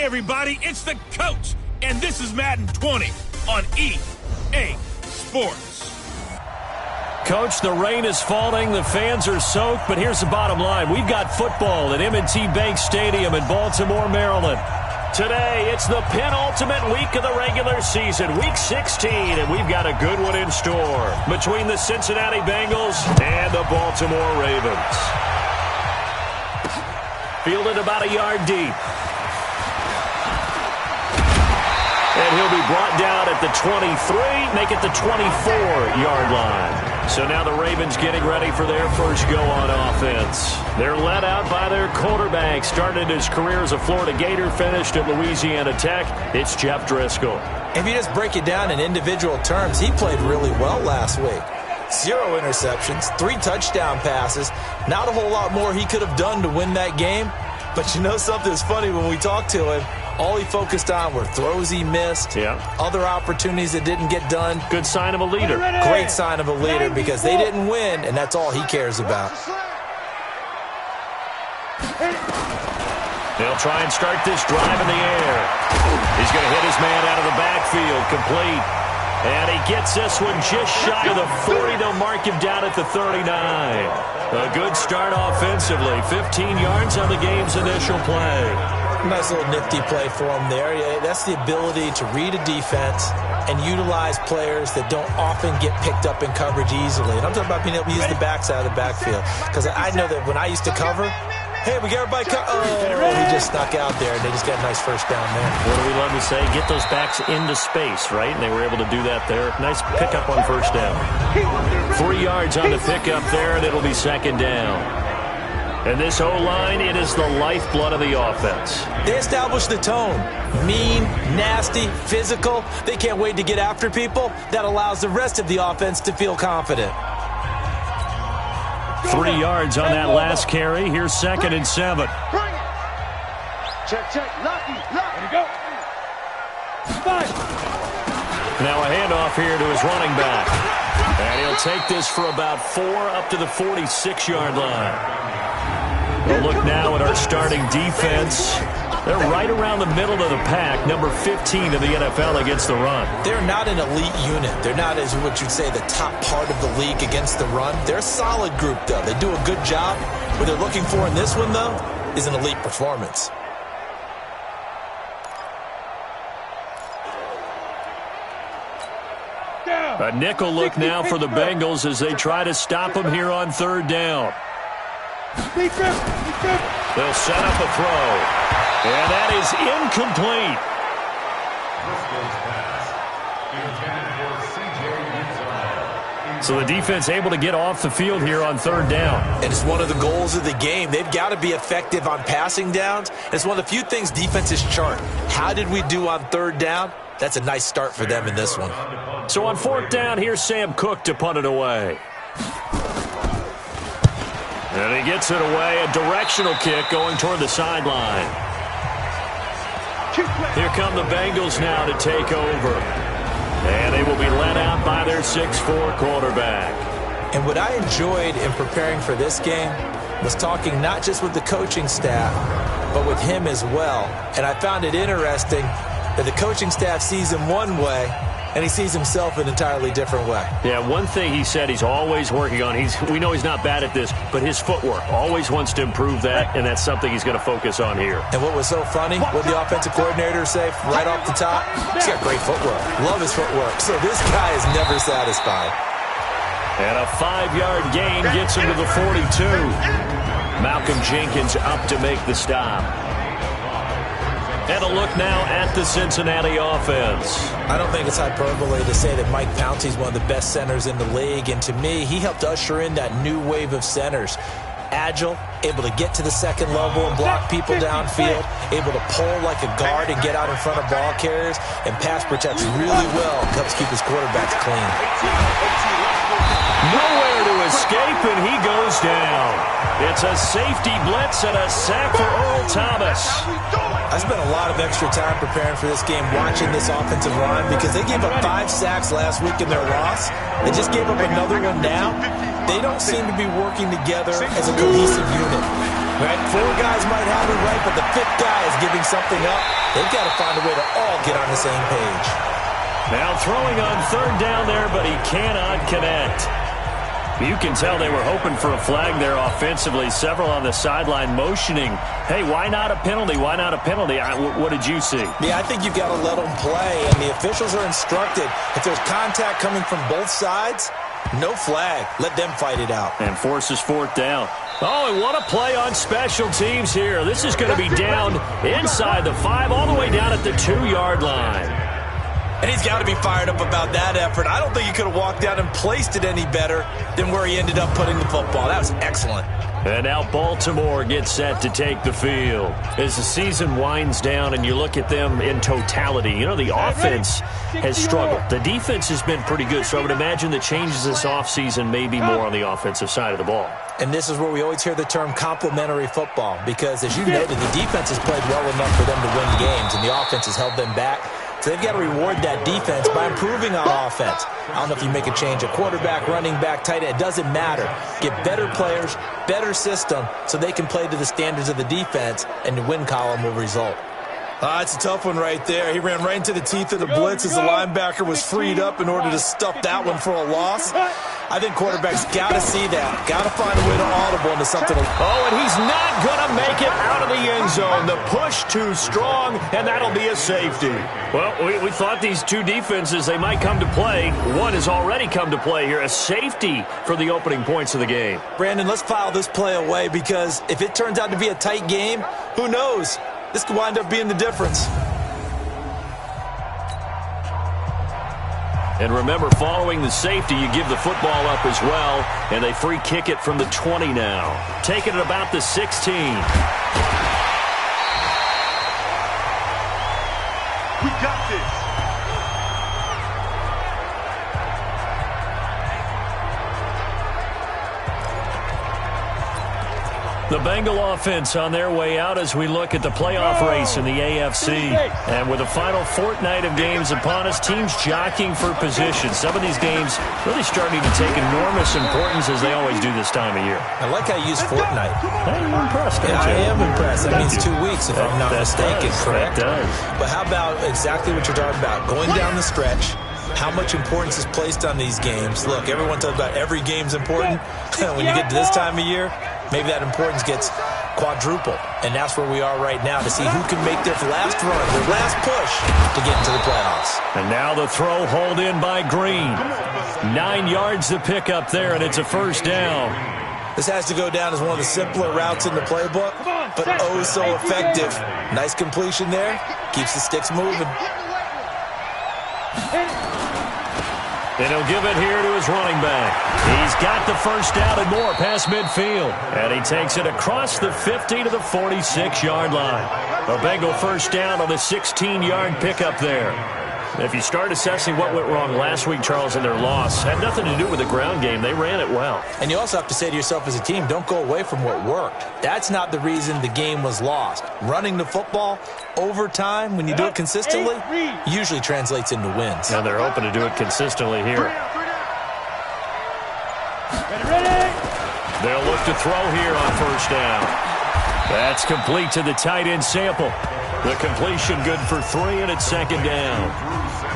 Hey, everybody, it's the coach, and this is Madden 20 on EA Sports. Coach, the rain is falling, the fans are soaked, but here's the bottom line. We've got football at M&T Bank Stadium in Baltimore, Maryland. Today, it's the penultimate week of the regular season, Week 16, and we've got a good one in store between the Cincinnati Bengals and the Baltimore Ravens. Fielded about a yard deep. And he'll be brought down at the 23, make it the 24-yard line. So now the Ravens getting ready for their first go on offense. They're led out by their quarterback. Started his career as a Florida Gator, finished at Louisiana Tech. It's Jeff Driscoll. If you just break it down in individual terms, he played really well last week. 0 interceptions, 3 touchdown passes. Not a whole lot more he could have done to win that game. But you know something's funny, when we talked to him, all he focused on were throws he missed, other opportunities that didn't get done. Good sign of a leader. Great sign of a leader, because they didn't win, and that's all he cares about. They'll try and start this drive in the air. He's going to hit his man out of the backfield, complete. And he gets this one just shy of the 40. They'll mark him down at the 39. A good start offensively. 15 yards on the game's initial play. Nice little nifty play for him there. That's the ability to read a defense and utilize players that don't often get picked up in coverage easily. And I'm talking about being able to use the backside of the backfield. Because I know that when I used to cover, hey, we got everybody he just snuck out there, and they just got a nice first down there. What do we love to say? Get those backs into space, right? And they were able to do that there. Nice pickup on first down. 3 yards on the pickup there, and it'll be second down. And this O-line, it is the lifeblood of the offense. They establish the tone. Mean, nasty, physical. They can't wait to get after people. That allows the rest of the offense to feel confident. 3 yards on that last carry. Here's 2nd and 7. Check. Lucky. There you go. Now a handoff here to his running back. And he'll take this for about 4 up to the 46-yard line. We'll look now at our starting defense. They're right around the middle of the pack, number 15 in the NFL against the run. They're not an elite unit. They're not, as what you'd say, the top part of the league against the run. They're a solid group, though. They do a good job. What they're looking for in this one, though, is an elite performance. A nickel look now for the Bengals as they try to stop him here on 3rd down. They'll set up a throw. And that is incomplete. So the defense able to get off the field here on 3rd down. And it's one of the goals of the game. They've got to be effective on passing downs. It's one of the few things defenses chart. How did we do on 3rd down? That's a nice start for them in this one. So on 4th down, here's Sam Cook to punt it away. And he gets it away, a directional kick going toward the sideline. Here come the Bengals now to take over. And they will be led out by their 6'4" quarterback. And what I enjoyed in preparing for this game was talking not just with the coaching staff, but with him as well. And I found it interesting that the coaching staff sees him one way, and he sees himself an entirely different way. Yeah, one thing he said he's always working on, we know he's not bad at this, but his footwork, always wants to improve that, and that's something he's going to focus on here. And what was so funny, what the offensive coordinator say right off the top, he's got great footwork. Love his footwork. So this guy is never satisfied. And a 5-yard gain gets him to the 42. Malcolm Jenkins up to make the stop. And a look now at the Cincinnati offense. I don't think it's hyperbole to say that Mike Pouncey is one of the best centers in the league. And to me, he helped usher in that new wave of centers. Agile, able to get to the second level and block people downfield, able to pull like a guard and get out in front of ball carriers, and pass protects really well and helps keep his quarterbacks clean. Nowhere to escape, and he goes down. It's a safety blitz and a sack for Earl Thomas. I spent a lot of extra time preparing for this game watching this offensive line because they gave up 5 sacks last week in their loss. They just gave up another one now. They don't seem to be working together as a cohesive unit. Right? 4 guys might have it right, but the 5th guy is giving something up. They've got to find a way to all get on the same page. Now throwing on 3rd down there, but he cannot connect. You can tell they were hoping for a flag there offensively. Several on the sideline motioning, hey, why not a penalty? Why not a penalty? What did you see? Yeah, I think you've got to let them play, and the officials are instructed. If there's contact coming from both sides, no flag. Let them fight it out. And forces 4th down. Oh, and what a play on special teams here. This is going to be down inside the 5, all the way down at the 2-yard line. And he's got to be fired up about that effort. I don't think he could have walked down and placed it any better than where he ended up putting the football. That was excellent. And now Baltimore gets set to take the field. As the season winds down and you look at them in totality, you know, the offense has struggled. The defense has been pretty good, so I would imagine the changes this offseason may be more on the offensive side of the ball. And this is where we always hear the term complementary football, because as you noted, the defense has played well enough for them to win games, and the offense has held them back. So they've got to reward that defense by improving on offense. I don't know if you make a change, a quarterback, running back, tight end, it doesn't matter. Get better players, better system, so they can play to the standards of the defense, and the win column will result. It's a tough one right there. He ran right into the teeth of the blitz as the linebacker was freed up in order to stuff that one for a loss. I think quarterbacks got to see that. Got to find a way to audible into something. Oh, and he's not going to make it out of the end zone. The push too strong, and that'll be a safety. Well, we thought these two defenses, they might come to play. One has already come to play here. A safety for the opening points of the game. Brandon, let's file this play away, because if it turns out to be a tight game, who knows? This could wind up being the difference. And remember, following the safety, you give the football up as well, and they free kick it from the 20 now. Taking it about the 16. We got this. The Bengal offense on their way out as we look at the playoff race in the AFC. And with the final fortnight of games upon us, teams jockeying for position. Some of these games really starting to take enormous importance, as they always do this time of year. I like how you use fortnight. Hey, you're impressed, Yeah, I am impressed. That means 2 weeks, if I'm not mistaken, correct? That does. But how about exactly what you're talking about? Going down the stretch, how much importance is placed on these games. Look, everyone talks about every game's important. When you get to this time of year, maybe that importance gets quadrupled. And that's where we are right now, to see who can make their last run, their last push to get into the playoffs. And now the throw hauled in by Green. 9 yards to pick up there, and it's a first down. This has to go down as one of the simpler routes in the playbook, but oh so effective. Nice completion there. Keeps the sticks moving. And he'll give it here to his running back. He's got the first down and more past midfield. And he takes it across the 50 to the 46-yard line. A Bengal first down on the 16-yard pickup there. If you start assessing what went wrong last week, Charles, in their loss, had nothing to do with the ground game. They ran it well. And you also have to say to yourself as a team, don't go away from what worked. That's not the reason the game was lost. Running the football over time, when you do it consistently, usually translates into wins. And they're hoping to do it consistently here. They'll look to throw here on first down. That's complete to the tight end Sample. The completion good for 3, and it's second down.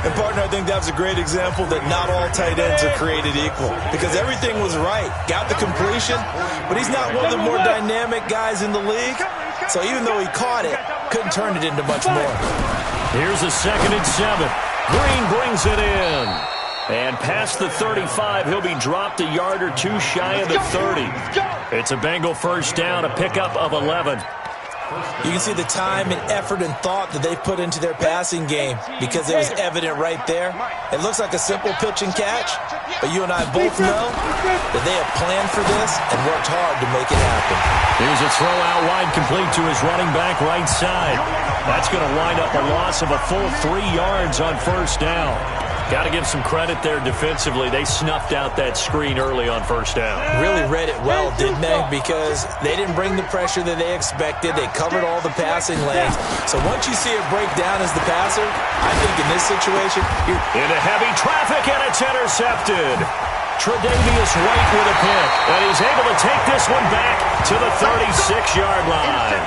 And, partner, I think that was a great example that not all tight ends are created equal, because everything was right. Got the completion, but he's not one of the more dynamic guys in the league. So even though he caught it, couldn't turn it into much more. Here's a 2nd and 7. Green brings it in. And past the 35, he'll be dropped a yard or two shy of the 30. It's a Bengal first down, a pickup of 11. You can see the time and effort and thought that they've put into their passing game, because it was evident right there. It looks like a simple pitch and catch, but you and I both know that they have planned for this and worked hard to make it happen. Here's a throw out wide, complete to his running back right side. That's going to wind up a loss of a full 3 yards on first down. Got to give some credit there defensively. They snuffed out that screen early on first down. Really read it well, didn't they? Because they didn't bring the pressure that they expected. They covered all the passing lanes. So once you see it break down as the passer, I think in this situation, you're into heavy traffic, and it's intercepted. Tre'Davious White with a pick. And he's able to take this one back to the 36-yard line.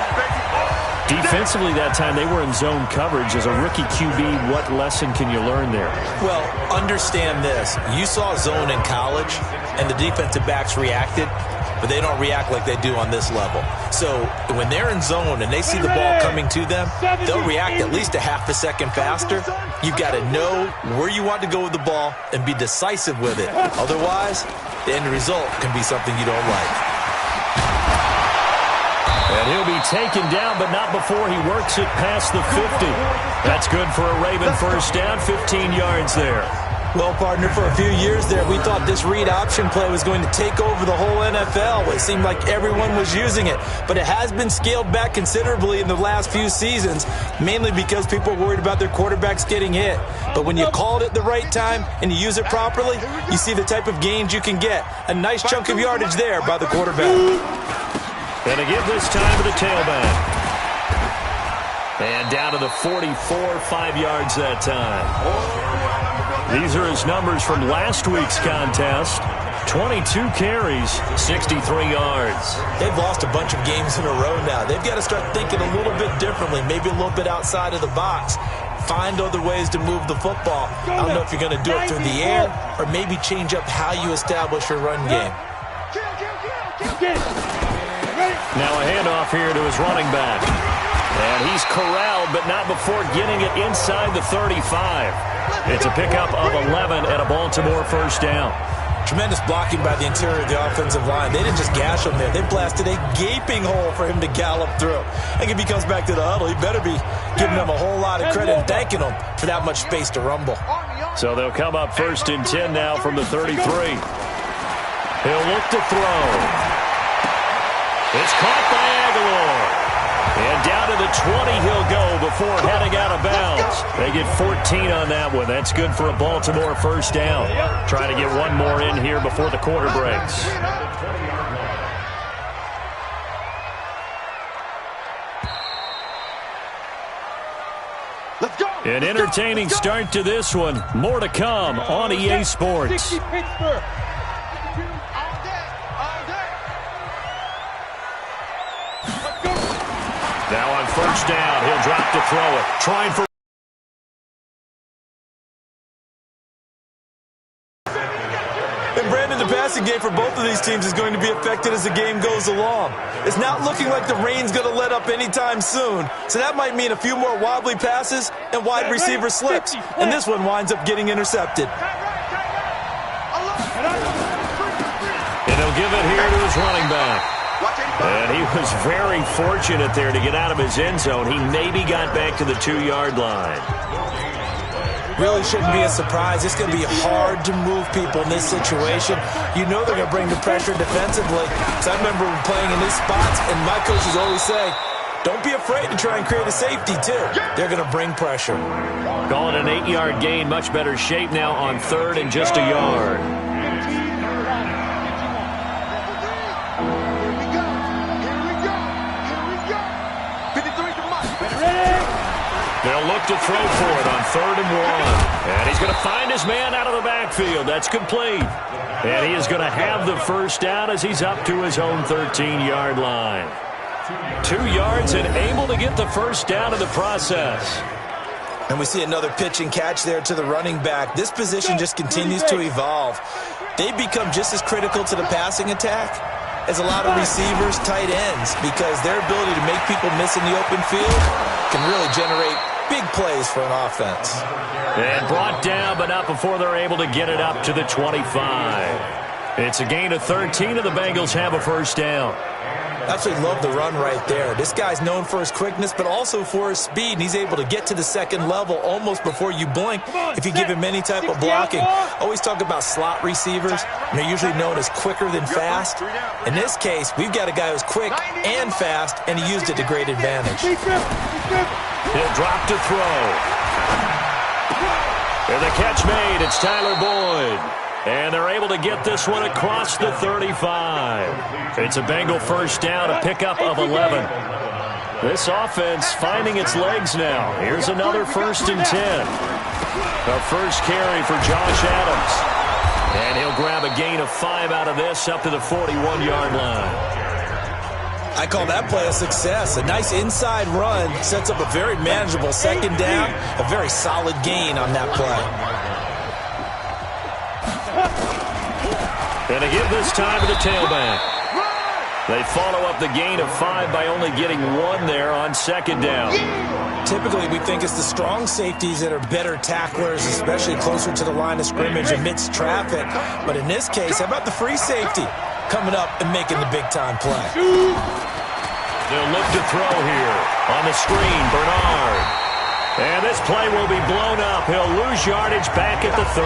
Defensively that time, they were in zone coverage. As a rookie QB, what lesson can you learn there? Well, understand this. You saw zone in college, and the defensive backs reacted, but they don't react like they do on this level. So when they're in zone and they see the ball coming to them, they'll react at least a half a second faster. You've got to know where you want to go with the ball and be decisive with it. Otherwise, the end result can be something you don't like. And he'll be taken down, but not before he works it past the 50. That's good for a Raven first down, 15 yards there. Well, partner, for a few years there, we thought this read option play was going to take over the whole NFL. It seemed like everyone was using it, but it has been scaled back considerably in the last few seasons, mainly because people are worried about their quarterbacks getting hit. But when you call it at the right time and you use it properly, you see the type of gains you can get. A nice chunk of yardage there by the quarterback. And to give this time to the tailback. And down to the 44, 5 yards that time. These are his numbers from last week's contest. 22 carries, 63 yards. They've lost a bunch of games in a row now. They've got to start thinking a little bit differently, maybe a little bit outside of the box. Find other ways to move the football. I don't know if you're going to do it through the air or maybe change up how you establish your run game. Now a handoff here to his running back. And he's corralled, but not before getting it inside the 35. It's a pickup of 11 and a Baltimore first down. Tremendous blocking by the interior of the offensive line. They didn't just gash him there. They blasted a gaping hole for him to gallop through. And if he comes back to the huddle, he better be giving them a whole lot of credit and thanking them for that much space to rumble. So they'll come up first and 10 now from the 33. He'll look to throw. It's caught by Aguilar. And down to the 20 he'll go before heading out of bounds. They get 14 on that one. That's good for a Baltimore first down. Trying to get one more in here before the quarter breaks. An entertaining start to this one. More to come on EA Sports. Now on first down, he'll drop to throw it. Trying for... And Brandon, the passing game for both of these teams is going to be affected as the game goes along. It's not looking like the rain's going to let up anytime soon. So that might mean a few more wobbly passes and wide receiver slips. And this one winds up getting intercepted. And he'll give it here to his running back. And he was very fortunate there to get out of his end zone. He maybe got back to the 2-yard line. Really shouldn't be a surprise. It's going to be hard to move people in this situation. You know they're going to bring the pressure defensively. So I remember playing in these spots, and my coaches always say, don't be afraid to try and create a safety, too. They're going to bring pressure. Calling an 8-yard gain, much better shape now on third and just a yard. They'll look to throw for it on 3rd and 1. And he's going to find his man out of the backfield. That's complete. And he is going to have the first down as he's up to his own 13-yard line. 2 yards and able to get the first down in the process. And we see another pitch and catch there to the running back. This position just continues to evolve. They become just as critical to the passing attack as a lot of receivers, tight ends, because their ability to make people miss in the open field can really generate big plays for an offense. And brought down, but not before they're able to get it up to the 25. It's a gain of 13, and the Bengals have a first down. Absolutely love the run right there. This guy's known for his quickness, but also for his speed, and he's able to get to the second level almost before you blink if you give him any type of blocking. Always talk about slot receivers, and they're usually known as quicker than fast. In this case, we've got a guy who's quick and fast, and he used it to great advantage. He'll drop to throw. And the catch made. It's Tyler Boyd. And they're able to get this one across the 35. It's a Bengal first down, a pickup of 11. This offense finding its legs now. Here's another 1st and 10. The first carry for Josh Adams. And he'll grab a gain of 5 out of this up to the 41-yard line. I call that play a success. A nice inside run sets up a very manageable second down. A very solid gain on that play. And they give this time to the tailback. They follow up the gain of 5 by only getting 1 there on second down. Typically, we think it's the strong safeties that are better tacklers, especially closer to the line of scrimmage amidst traffic. But in this case, how about the free safety coming up and making the big-time play? They'll look to throw here. On the screen, Bernard. And this play will be blown up. He'll lose yardage back at the 38.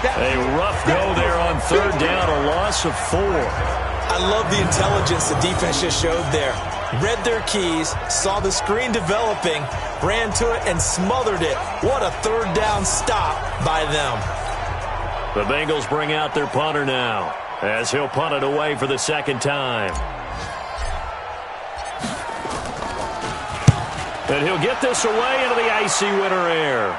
A rough go there on third down, a loss of 4. I love the intelligence the defense just showed there. Read their keys, saw the screen developing, ran to it, and smothered it. What a third down stop by them. The Bengals bring out their punter now, as he'll punt it away for the second time. And he'll get this away into the icy winter air.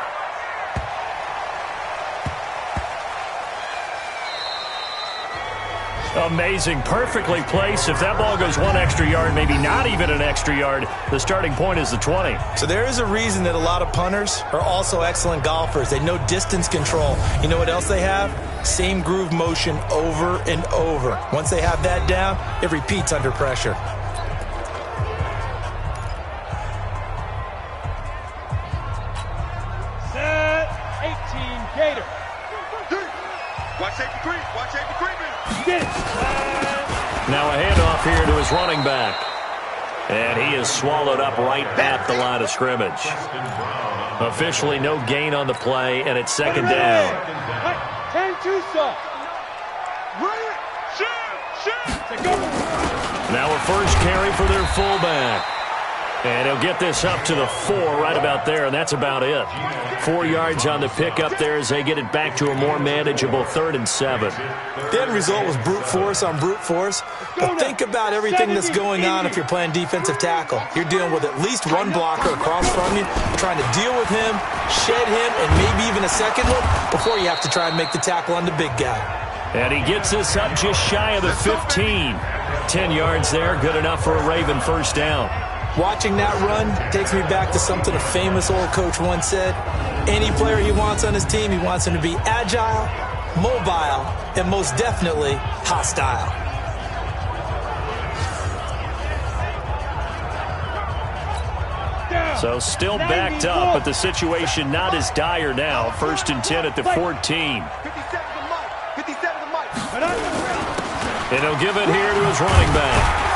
Amazing, perfectly placed. If that ball goes 1 extra yard, maybe not even an extra yard, the starting point is the 20. So there is a reason that a lot of punters are also excellent golfers. They know distance control. You know what else they have? Same groove motion over and over. Once they have that down, it repeats under pressure. Set 18 Gator. Watch safety creep. Watch safety creeping. Now a handoff here to his running back. And he is swallowed up right at the line of scrimmage. Officially no gain on the play, and it's second down. 10-2 soft. Now a first carry for their fullback. And he'll get this up to the 4 right about there, and that's about it. 4 yards on the pickup there as they get it back to a more manageable 3rd and 7. The end result was brute force on brute force. But think about everything that's going on if you're playing defensive tackle. You're dealing with at least one blocker across from you, trying to deal with him, shed him, and maybe even a second one before you have to try and make the tackle on the big guy. And he gets this up just shy of the 15. 10 yards there, good enough for a Raven first down. Watching that run takes me back to something a famous old coach once said. Any player he wants on his team, he wants him to be agile, mobile, and most definitely hostile. So still backed up, but the situation not as dire now. 1st and 10 at the 14. And he'll give it here to his running back.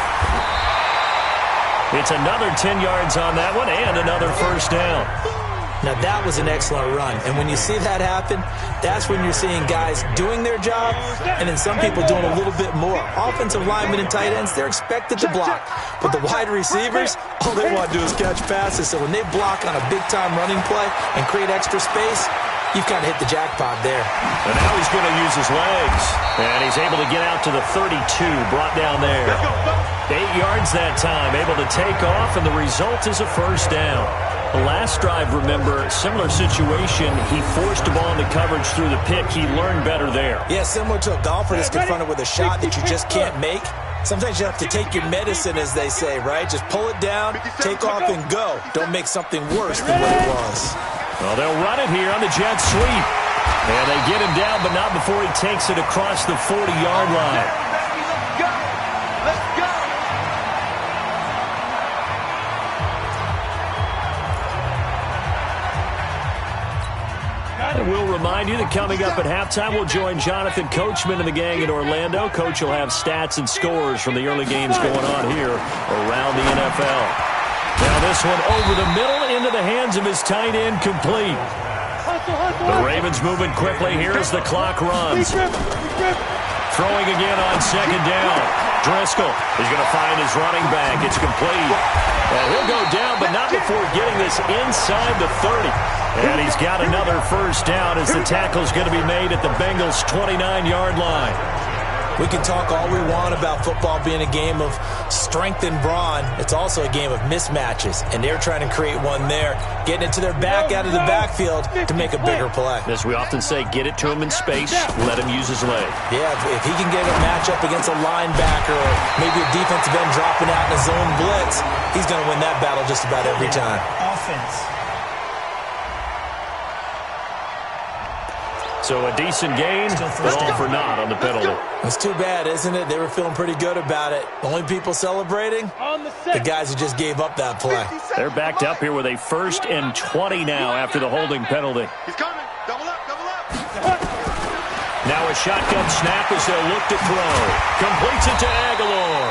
It's another 10 yards on that one and another first down. Now that was an excellent run. And when you see that happen, that's when you're seeing guys doing their job and then some people doing a little bit more. Offensive linemen and tight ends, they're expected to block. But the wide receivers, all they want to do is catch passes. So when they block on a big-time running play and create extra space, you've kind of hit the jackpot there. And now he's going to use his legs. And he's able to get out to the 32, brought down there. 8 yards that time, able to take off, and the result is a first down. The last drive, remember, similar situation. He forced the ball into coverage through the pick. He learned better there. Yeah, similar to a golfer that's confronted with a shot that you just can't make. Sometimes you have to take your medicine, as they say, right? Just pull it down, take off, and go. Don't make something worse than what it was. Well, they'll run it here on the jet sweep. And they get him down, but not before he takes it across the 40-yard line. Let's go. And we'll remind you that coming up at halftime, we'll join Jonathan Coachman and the gang in Orlando. Coach will have stats and scores from the early games going on here around the NFL. Now this one over the middle into the hands of his tight end, complete. The Ravens moving quickly here as the clock runs. Throwing again on second down. Driscoll is going to find his running back. It's complete. And he'll go down, but not before getting this inside the 30. And he's got another first down as the tackle's going to be made at the Bengals' 29-yard line. We can talk all we want about football being a game of strength and brawn. It's also a game of mismatches, and they're trying to create one there, getting it to their back out of the backfield to make a bigger play. As we often say, get it to him in space, let him use his leg. Yeah, if he can get a matchup against a linebacker or maybe a defensive end dropping out in a zone blitz, he's going to win that battle just about every time. Offense. So a decent gain, but all for naught on the penalty. It's too bad, isn't it? They were feeling pretty good about it. Only people celebrating? The guys who just gave up that play. They're backed up here with a 1st and 20 now after the holding penalty. He's coming. Double up, double up. Now a shotgun snap as they'll look to throw. Completes it to Aguilar.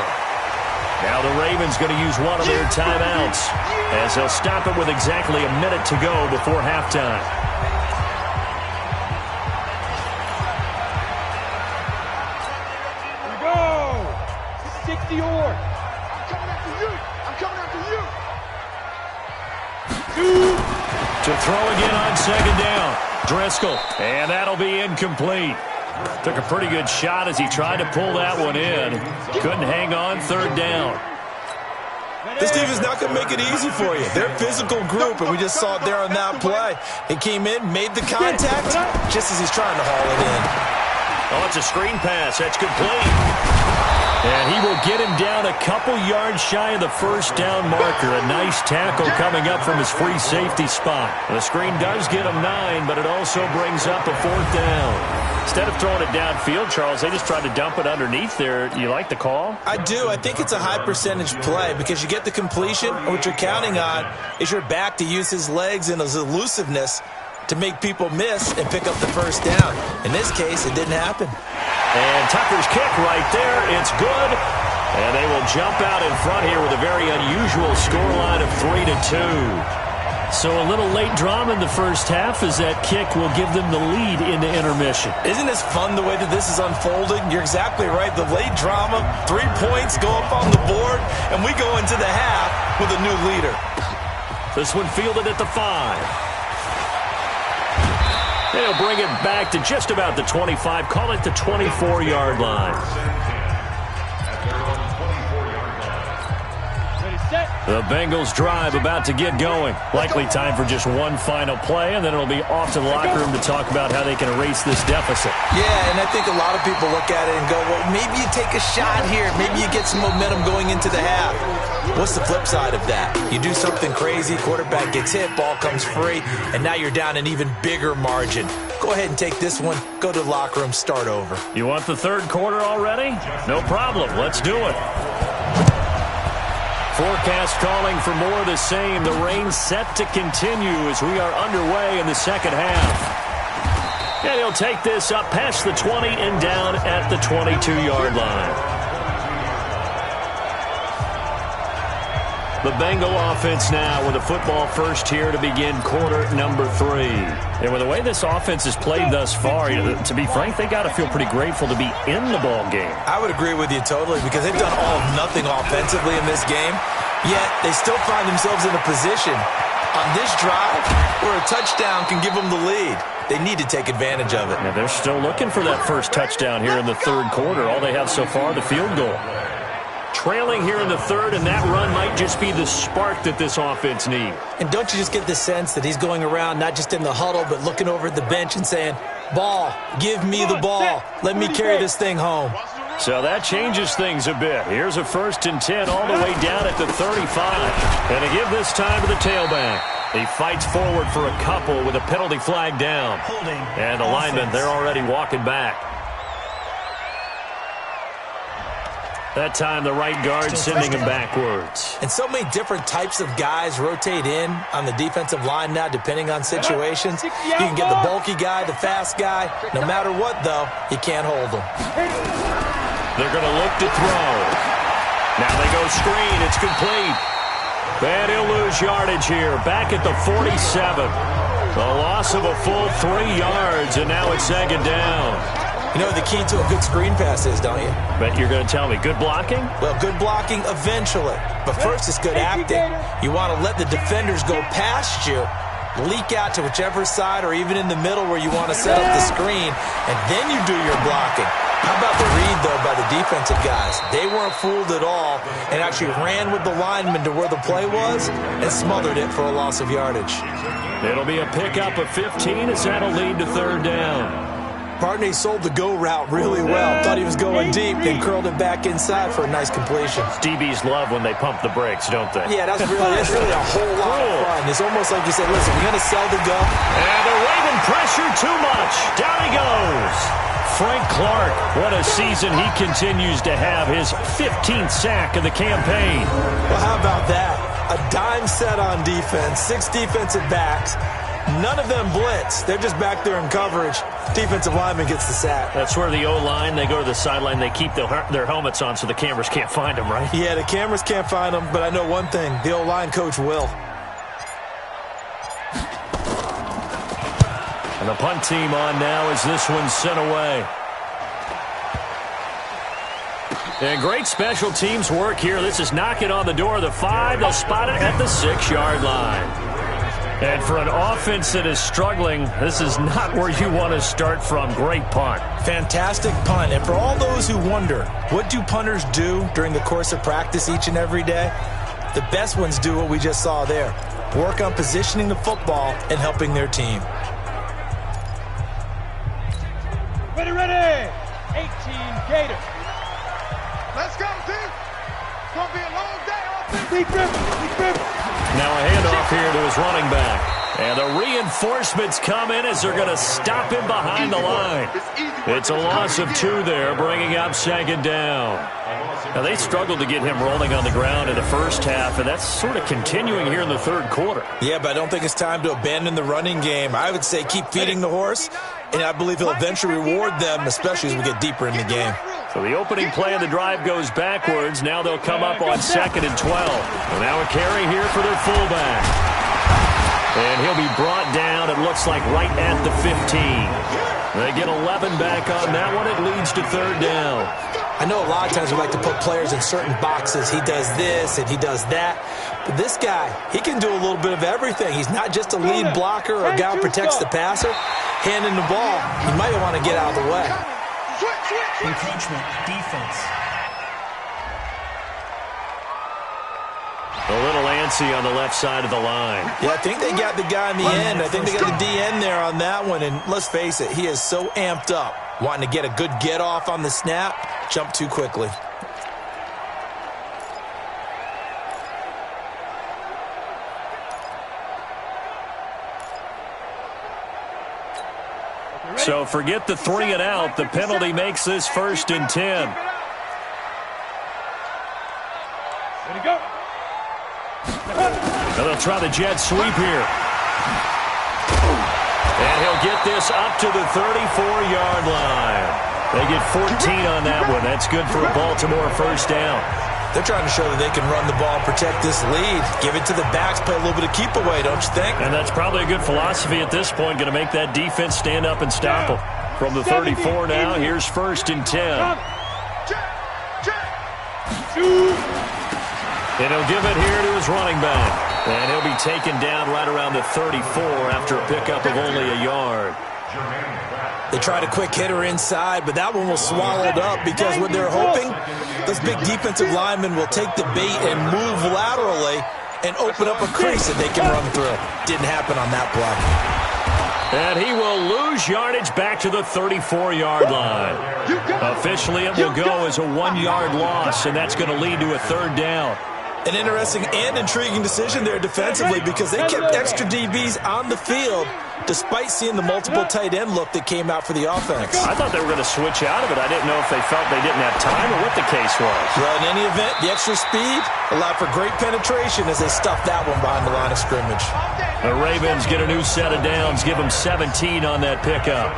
Now the Ravens going to use one of their timeouts as they'll stop it with exactly a minute to go before halftime. The oar. I'm coming after you. I'm coming after you. To throw again on 2nd down. Driscoll. And that'll be incomplete. Took a pretty good shot as he tried to pull that one in. Couldn't hang on 3rd down. This defense is not going to make it easy for you. They're a physical group, and we just saw it there on that play. He came in, made the contact, just as he's trying to haul it in. Oh, it's a screen pass. That's complete. And he will get him down a couple yards shy of the 1st down marker. A nice tackle coming up from his free safety spot. The screen does get him 9, but it also brings up a 4th down. Instead of throwing it downfield, Charles, they just tried to dump it underneath there. You like the call? I do. I think it's a high percentage play because you get the completion, and what you're counting on is your back to use his legs and his elusiveness to make people miss and pick up the 1st down. In this case, it didn't happen. And Tucker's kick right there. It's good. And they will jump out in front here with a very unusual scoreline of 3-2. So a little late drama in the 1st half as that kick will give them the lead into intermission. Isn't this fun the way that this is unfolding? You're exactly right. The late drama, 3 points go up on the board, and we go into the half with a new leader. This one fielded at the 5. They'll bring it back to just about the 25. Call it the 24-yard line. The Bengals drive about to get going. Likely time for just one final play, and then it'll be off to the locker room to talk about how they can erase this deficit. Yeah, and I think a lot of people look at it and go, well, maybe you take a shot here. Maybe you get some momentum going into the half. What's the flip side of that? You do something crazy, quarterback gets hit, ball comes free, and now you're down an even bigger margin. Go ahead and take this one, go to the locker room, start over. You want the 3rd quarter already? No problem. Let's do it. Forecast calling for more of the same. The rain set to continue as we are underway in the 2nd half. And he'll take this up past the 20 and down at the 22-yard line. The Bengal offense now with a football first here to begin quarter number 3. And with the way this offense has played thus far, to be frank, they got to feel pretty grateful to be in the ball game. I would agree with you totally because they've done all of nothing offensively in this game, yet they still find themselves in a position on this drive where a touchdown can give them the lead. They need to take advantage of it. Yeah, they're still looking for that first touchdown here in the 3rd quarter. All they have so far, the field goal. Trailing here in the 3rd, and that run might just be the spark that this offense needs. And don't you just get the sense that he's going around not just in the huddle, but looking over at the bench and saying, ball, give me the ball. Let me carry this thing home. So that changes things a bit. Here's a 1st and 10 all the way down at the 35. And to give this time to the tailback. He fights forward for a couple with a penalty flag down. And the linemen, they're already walking back. That time, the right guard sending him backwards. And so many different types of guys rotate in on the defensive line now, depending on situations. You can get the bulky guy, the fast guy. No matter what, though, you can't hold them. They're going to look to throw. Now they go screen. It's complete. And he'll lose yardage here. Back at the 47. The loss of a full 3 yards, and now it's 2nd down. You know what the key to a good screen pass is, don't you? But you're going to tell me, good blocking? Well, good blocking eventually. But first, it's good acting. You want to let the defenders go past you, leak out to whichever side or even in the middle where you want to set up the screen, and then you do your blocking. How about the read, though, by the defensive guys? They weren't fooled at all and actually ran with the lineman to where the play was and smothered it for a loss of yardage. It'll be a pickup of 15 as that'll lead to third down. Barney sold the go route really well. Thought he was going deep, then curled it back inside for a nice completion. DBs love when they pump the brakes, don't they? Yeah, that's really a whole lot of fun. It's almost like you said, listen, we're going to sell the go. And the Raven pressure too much. Down he goes. Frank Clark, what a season he continues to have. His 15th sack of the campaign. Well, how about that? A dime set on defense, 6 defensive backs. None of them blitz. They're just back there in coverage. Defensive lineman gets the sack. That's where the O-line, they go to the sideline, they keep their helmets on so the cameras can't find them, right? Yeah, the cameras can't find them, but I know one thing. The O-line coach will. And the punt team on now as this one's sent away. And great special teams work here. This is knocking on the door of the 5. They'll spot it at the 6-yard line. And for an offense that is struggling, this is not where you want to start from. Great punt. Fantastic punt. And for all those who wonder, what do punters do during the course of practice each and every day? The best ones do what we just saw there. Work on positioning the football and helping their team. Ready. 18 Gators. Let's go, team. It's going to be a long day. Now a handoff here to his running back. And the reinforcements come in as they're going to stop him behind the line. It's a loss of 2 there, bringing up 2nd down. Now they struggled to get him rolling on the ground in the first half, and that's sort of continuing here in the third quarter. Yeah, but I don't think it's time to abandon the running game. I would say keep feeding the horse, and I believe he'll eventually reward them, especially as we get deeper in the game. So the opening play of the drive goes backwards. Now they'll come up on 2nd and 12. And now a carry here for their fullback. And he'll be brought down, it looks like, right at the 15. They get 11 back on that one. It leads to 3rd down. I know a lot of times we like to put players in certain boxes. He does this and he does that. But this guy, he can do a little bit of everything. He's not just a lead blocker or a guy who protects the passer. Handing the ball, he might want to get out of the way. Encroachment, defense. A little antsy on the left side of the line. Yeah, I think they got the guy in the end. I think they got the DN there on that one. And let's face it, he is so amped up, wanting to get a good get off on the snap, jump too quickly. So forget the 3 and out. The penalty makes this 1st and 10. Ready to go. Now they'll try the jet sweep here. And he'll get this up to the 34-yard line. They get 14 on that one. That's good for a Baltimore 1st down. They're trying to show that they can run the ball and protect this lead. Give it to the backs, play a little bit of keep away, don't you think? And that's probably a good philosophy at this point. Going to make that defense stand up and stop them. From the 34 now, here's 1st and 10. And he'll give it here to his running back. And he'll be taken down right around the 34 after a pickup of only a yard. They tried a quick hitter inside, but that one was swallowed up because what they're hoping, those big defensive linemen will take the bait and move laterally and open up a crease that they can run through. Didn't happen on that play. And he will lose yardage back to the 34-yard line. Officially, it will go as a 1-yard loss, and that's going to lead to a 3rd down. An interesting and intriguing decision there defensively because they kept extra DBs on the field despite seeing the multiple tight end look that came out for the offense. I thought they were going to switch out of it. I didn't know if they felt they didn't have time or what the case was. Well, in any event, the extra speed allowed for great penetration as they stuffed that one behind the line of scrimmage. The Ravens get a new set of downs, give them 17 on that pickup.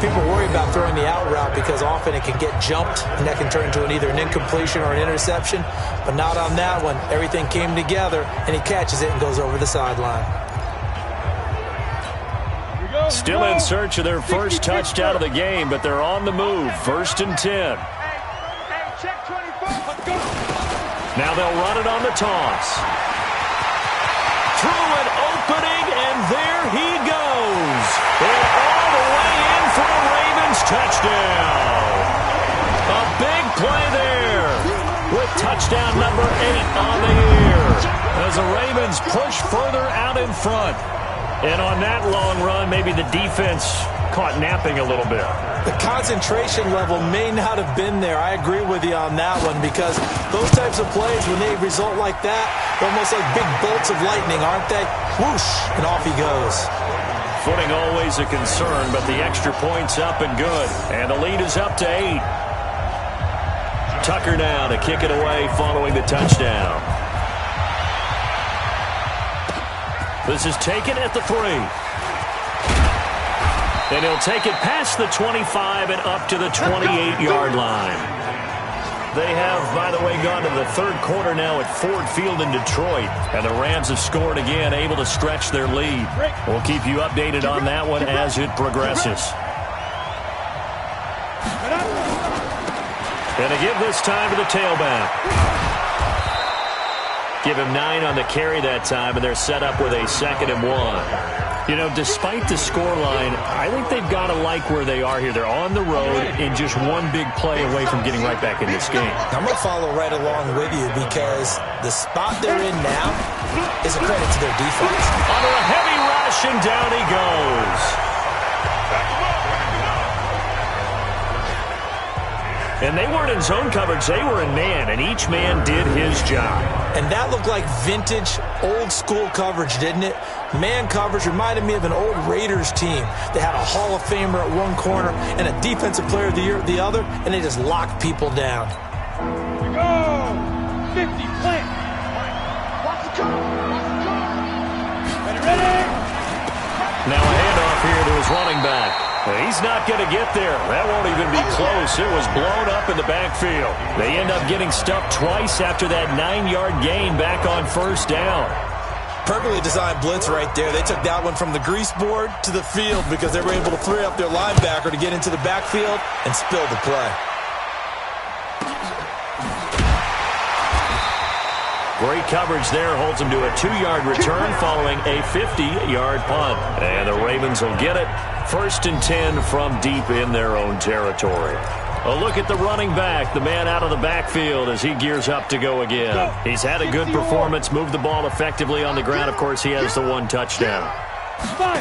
People worry about throwing the out route because often it can get jumped and that can turn into either an incompletion or an interception, but not on that one. Everything came together and he catches it and goes over the sideline. Still in search of their first touchdown of the game, but they're on the move. 1st and 10. Now they'll run it on the toss. Through an opening, and there he goes. And all the way in for a Ravens touchdown. touchdown number 8 on the year as the Ravens push further out in front. And on that long run, maybe the defense caught napping a little bit. The concentration level may not have been there. I agree with you on that one because those types of plays, when they result like that, they're almost like big bolts of lightning, aren't they? Whoosh, and off he goes. Footing always a concern, but the extra point's up and good. And the lead is up to 8. Tucker now to kick it away following the touchdown. This is taken at the 3. And he'll take it past the 25 and up to the 28-yard line. They have, by the way, gone to the third quarter now at Ford Field in Detroit. And the Rams have scored again, able to stretch their lead. We'll keep you updated on that one as it progresses. And to give this time to the tailback. Give him 9 on the carry that time, and they're set up with a 2nd and 1. You know, despite the scoreline, I think they've got to like where they are here. They're on the road and just one big play away from getting right back in this game. I'm going to follow right along with you because the spot they're in now is a credit to their defense. Under a heavy rush, and down he goes. And they weren't in zone coverage. They were in man, and each man did his job. And that looked like vintage, old-school coverage, didn't it? Man coverage reminded me of an old Raiders team. They had a Hall of Famer at one corner and a Defensive Player of the Year at the other, and they just locked people down. Here we go. 50, plant. Watch the come. Ready. Now a handoff here to his running back. He's not going to get there. That won't even be close. It was blown up in the backfield. They end up getting stuffed twice after that 9-yard gain back on first down. Perfectly designed blitz right there. They took that one from the grease board to the field because they were able to free up their linebacker to get into the backfield and spill the play. Great coverage there. Holds him to a 2-yard return following a 50-yard punt. And the Ravens will get it. 1st and 10 from deep in their own territory. A look at the running back, the man out of the backfield as he gears up to go again. He's had a good performance, moved the ball effectively on the ground. Of course, he has the 1 touchdown.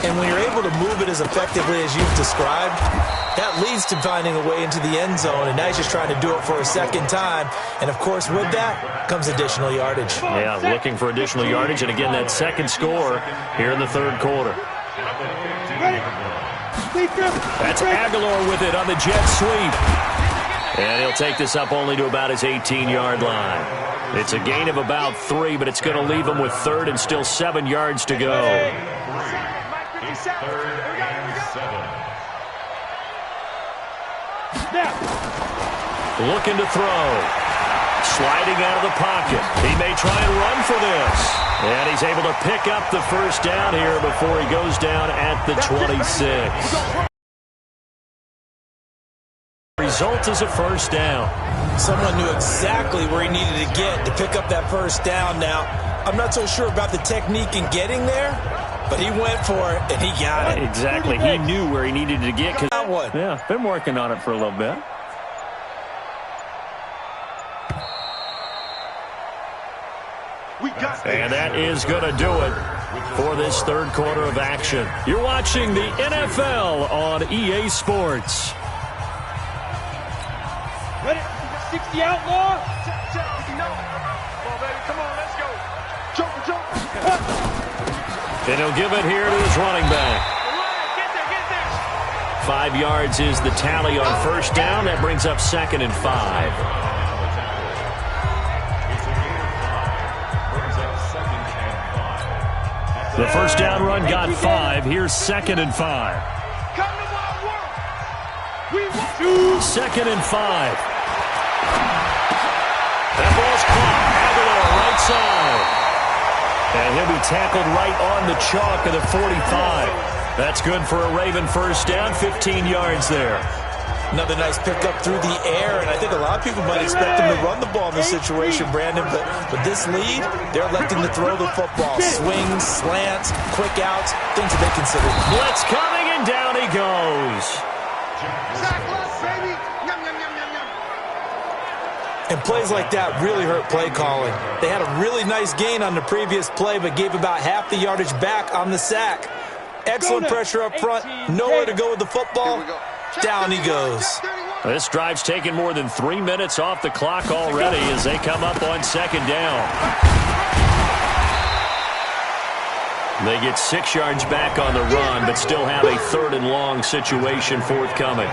And when you're able to move it as effectively as you've described, that leads to finding a way into the end zone, and now he's just trying to do it for a second time. And, of course, with that comes additional yardage. Yeah, looking for additional yardage, and again, that second score here in the third quarter. That's Aguilar with it on the jet sweep. And he'll take this up only to about his 18-yard line. It's a gain of about 3, but it's going to leave him with 3rd and still 7 yards to go. Looking to throw. Sliding out of the pocket. He may try and run for this. And he's able to pick up the first down here before he goes down at the 26. Result is a first down. Someone knew exactly where he needed to get to pick up that first down. Now, I'm not so sure about the technique in getting there, but he went for it, and he got it. Exactly. He knew where he needed to get. Yeah, been working on it for a little bit. And that is going to do it for this third quarter of action. You're watching the NFL on EA Sports. Ready? 60 outlaw. Come on, let's go. Jump. And he'll give it here to his running back. Get there. 5 yards is the tally on first down. That brings up 2nd and 5. The first down run got 5. Here's 2nd and 5. Come to my work. We want 2nd and 5. That ball's caught. Aguilar right side. And he'll be tackled right on the chalk of the 45. That's good for a Raven first down. 15 yards there. Another nice pickup through the air, and I think a lot of people might expect him to run the ball in this situation, Brandon, but with this lead, they're electing to throw the football. Swings, slants, quick outs, things that they consider. Blitz coming, and down he goes. And plays like that really hurt play calling. They had a really nice gain on the previous play, but gave about half the yardage back on the sack. Excellent pressure up front. Nowhere to go with the football. Down he goes. This drive's taken more than 3 minutes off the clock already as they come up on second down. They get 6 yards back on the run, but still have a 3rd and long situation forthcoming.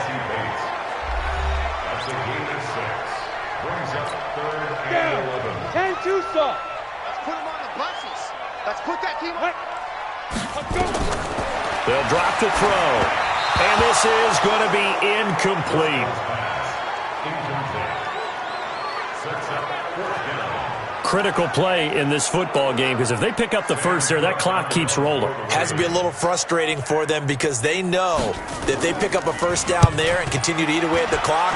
Let's put him on the buses. Let's put that team on. They'll drop to throw. And this is going to be incomplete. Critical play in this football game, because if they pick up the first there, that clock keeps rolling. Has to be a little frustrating for them because they know that if they pick up a first down there and continue to eat away at the clock,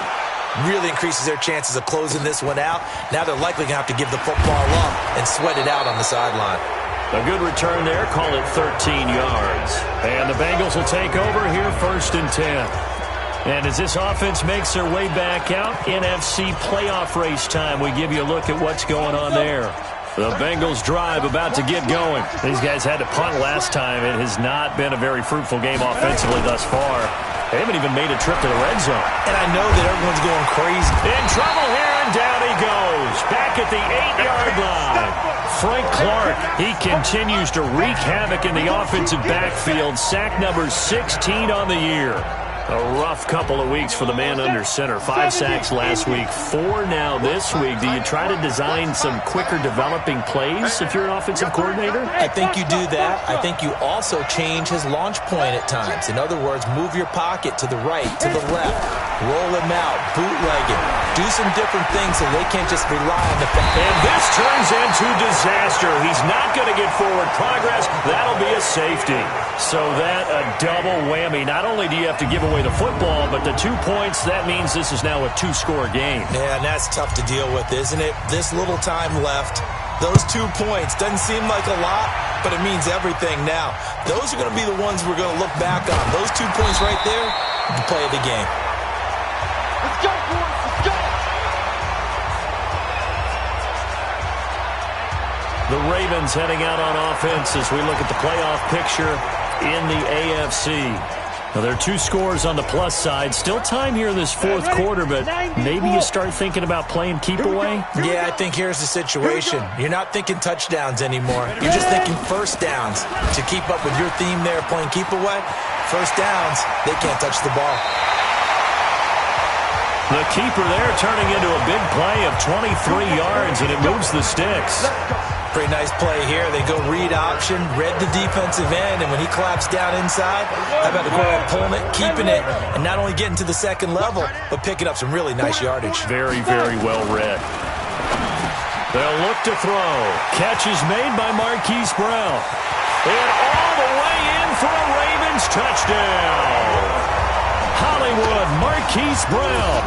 really increases their chances of closing this one out. Now they're likely going to have to give the football up and sweat it out on the sideline. A good return there. Call it 13 yards. And the Bengals will take over here 1st and 10. And as this offense makes their way back out, NFC playoff race time, we give you a look at what's going on there. The Bengals drive about to get going. These guys had to punt last time. It has not been a very fruitful game offensively thus far. They haven't even made a trip to the red zone. And I know that everyone's going crazy. In trouble here, and down he goes. Back at the 8-yard line. Frank Clark, he continues to wreak havoc in the offensive backfield. Sack number 16 on the year. A rough couple of weeks for the man under center. 5 sacks last week, 4 now this week. Do you try to design some quicker developing plays if you're an offensive coordinator? I think you do that. I think you also change his launch point at times. In other words, move your pocket to the right, to the left. Roll him out, bootleg him. Do some different things so they can't just rely on the back. And this turns into disaster. He's not going to get forward progress. That'll be a safety. So that a double whammy. Not only do you have to give away the football, but the 2 points, that means this is now a 2-score game. Yeah, and that's tough to deal with, isn't it? This little time left. Those 2 points doesn't seem like a lot, but it means everything now. Those are going to be the ones we're going to look back on. Those 2 points right there, the play of the game. Let's go, boys. Let's go. The Ravens heading out on offense as we look at the playoff picture in the AFC. Now, there are 2 scores on the plus side. Still time here in this 4th quarter, but maybe you start thinking about playing keep away? Yeah, I think here's the situation. You're not thinking touchdowns anymore. You're just thinking first downs. To keep up with your theme there, playing keep away, first downs, they can't touch the ball. The keeper there turning into a big play of 23 yards, and it moves the sticks. Pretty nice play here. They go read option, read the defensive end, and when he claps down inside, how about the quarterback pulling it, keeping it, and not only getting to the second level, but picking up some really nice yardage. Very, very well read. They'll look to throw. Catch is made by Marquise Brown. And all the way in for a Ravens touchdown. Hollywood, Marquise Brown,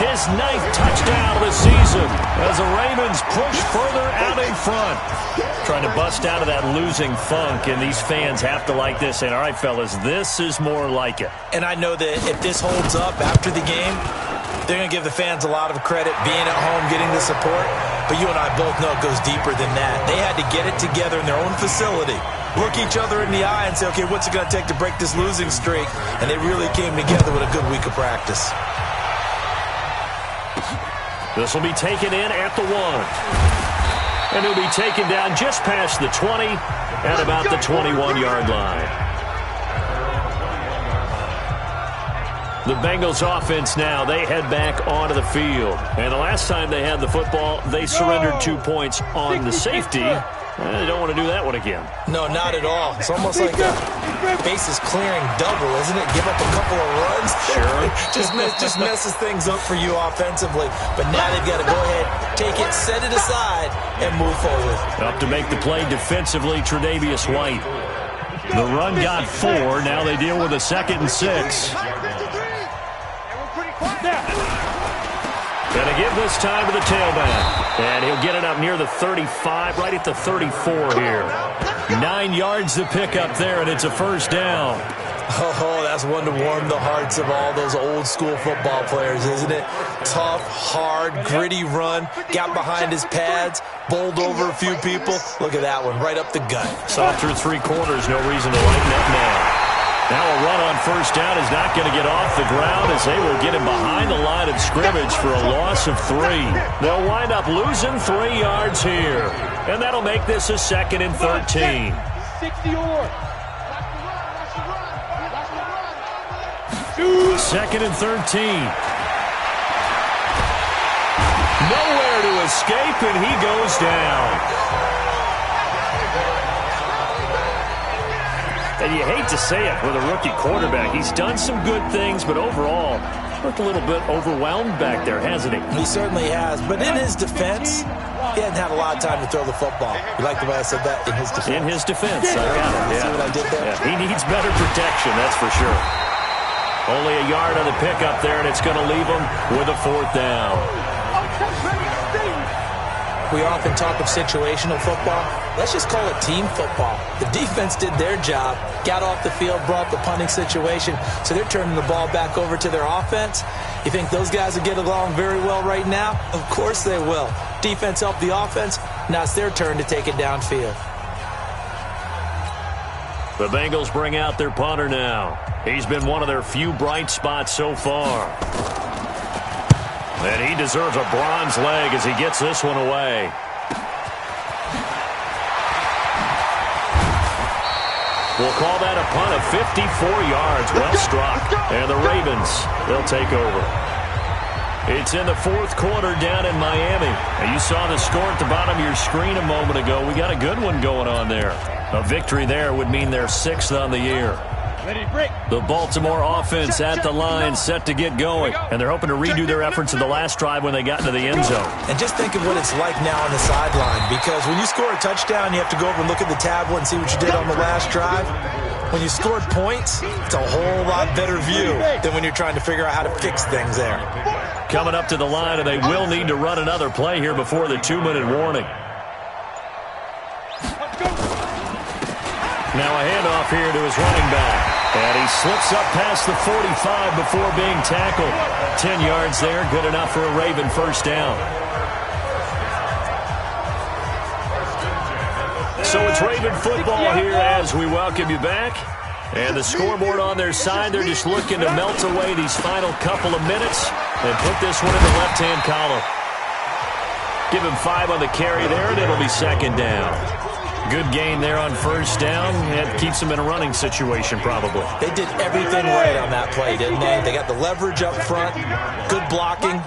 his 9th touchdown of the season as the Ravens push further out in front. Trying to bust out of that losing funk, and these fans have to like this. And all right, fellas, this is more like it. And I know that if this holds up after the game, they're going to give the fans a lot of credit being at home, getting the support. But you and I both know it goes deeper than that. They had to get it together in their own facility, look each other in the eye and say, okay, what's it going to take to break this losing streak? And they really came together with a good week of practice. This will be taken in at the 1. And it'll be taken down just past the 20 at about the 21-yard line. The Bengals offense now, they head back onto the field. And the last time they had the football, they surrendered 2 points on the safety. They don't want to do that one again. No, not at all. It's almost like a bases clearing double, isn't it? Give up a couple of runs. Sure. just messes things up for you offensively. But now they've got to go ahead, take it, set it aside, and move forward. Up to make the play defensively, Tre'Davious White. The run got 4. Now they deal with a 2nd and 6. Going to give this time to the tailback. And he'll get it up near the 35, right at the 34 here. 9 yards to pick up there, and it's a first down. Oh, that's one to warm the hearts of all those old school football players, isn't it? Tough, hard, gritty run, got behind his pads, bowled over a few people. Look at that one, right up the gut. Saw through 3 quarters, no reason to lighten up now. Now a run on first down is not going to get off the ground as they will get him behind the line of scrimmage for a loss of 3. They'll wind up losing 3 yards here, and that'll make this a 2nd and 13. 60-or. 2nd and 13. Nowhere to escape, and he goes down. And you hate to say it with a rookie quarterback. He's done some good things, but overall, looked a little bit overwhelmed back there, hasn't he? He certainly has, but in his defense, he hadn't had a lot of time to throw the football. You like the way I said that? In his defense. In his defense, I got it. Yeah. See what I did there? Yeah. He needs better protection, that's for sure. Only a yard on the pickup there, and it's going to leave him with a 4th down. We often talk of situational football. Let's just call it team football. The defense did their job, got off the field, brought the punting situation, so they're turning the ball back over to their offense. You think those guys will get along very well right now? Of course they will. Defense helped the offense. Now it's their turn to take it downfield. The Bengals bring out their punter now. He's been one of their few bright spots so far. And he deserves a bronze leg as he gets this one away. We'll call that a punt of 54 yards. Well struck. And the Ravens, they'll take over. It's in the 4th quarter down in Miami. And you saw the score at the bottom of your screen a moment ago. We got a good one going on there. A victory there would mean their 6th on the year. The Baltimore offense at the line, set to get going. And they're hoping to redo their efforts in the last drive when they got into the end zone. And just think of what it's like now on the sideline. Because when you score a touchdown, you have to go over and look at the tablet and see what you did on the last drive. When you scored points, it's a whole lot better view than when you're trying to figure out how to fix things there. Coming up to the line, and they will need to run another play here before the 2-minute warning. Now a handoff here to his running back. And he slips up past the 45 before being tackled. 10 yards there, good enough for a Raven first down. So it's Raven football here as we welcome you back. And the scoreboard on their side, they're just looking to melt away these final couple of minutes and put this one in the left-hand column. Give him 5 on the carry there, and it'll be 2nd down. Good gain there on first down. It keeps them in a running situation, probably. They did everything right on that play, didn't they? They got the leverage up front, good blocking,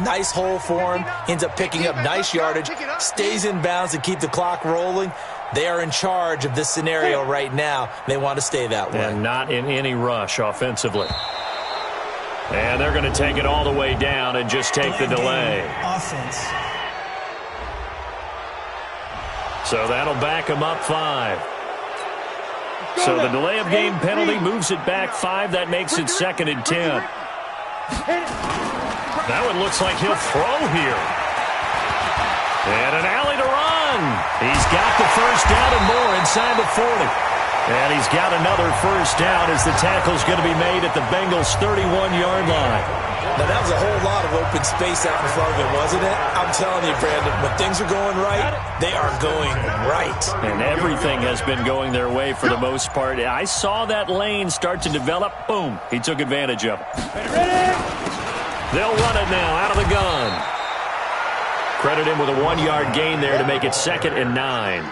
nice hole for him. Ends up picking up nice yardage, stays in bounds to keep the clock rolling. They are in charge of this scenario right now. They want to stay that way. And not in any rush offensively. And they're going to take it all the way down and just take the delay. Offense. So that'll back them up 5. So the delay of game penalty moves it back 5. That makes it 2nd and 10. That one looks like he'll throw here. And an alley to run. He's got the first down and more inside the 40. And he's got another first down as the tackle's going to be made at the Bengals' 31-yard line. Now, that was a whole lot of open space out in front of him, wasn't it? I'm telling you, Brandon, when things are going right, they are going right. And everything has been going their way for the most part. I saw that lane start to develop. Boom. He took advantage of it. They'll run it now out of the gun. Credit him with a 1-yard gain there to make it 2nd and 9.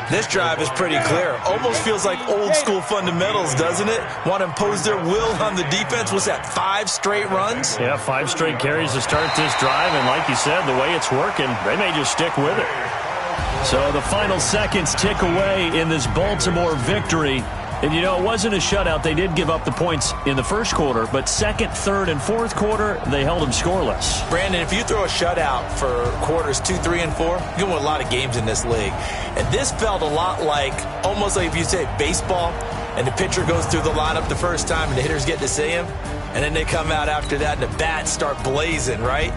This drive is pretty clear. Almost feels like old-school fundamentals, doesn't it? Want to impose their will on the defense. What's that, 5 straight runs? Yeah, 5 straight carries to start this drive. And like you said, the way it's working, they may just stick with it. So the final seconds tick away in this Baltimore victory. And, you know, it wasn't a shutout. They did give up the points in the first quarter, but 2nd, 3rd, and 4th quarter, they held them scoreless. Brandon, if you throw a shutout for quarters 2, 3, and 4, you're going to win a lot of games in this league. And this felt a lot like, almost like if you say baseball, and the pitcher goes through the lineup the first time, and the hitters get to see him, and then they come out after that, and the bats start blazing, right?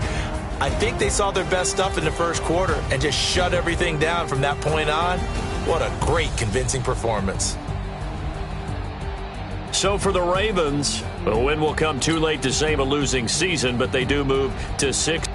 I think they saw their best stuff in the first quarter and just shut everything down from that point on. What a great, convincing performance. So for the Ravens, a win will come too late to save a losing season, but they do move to 6.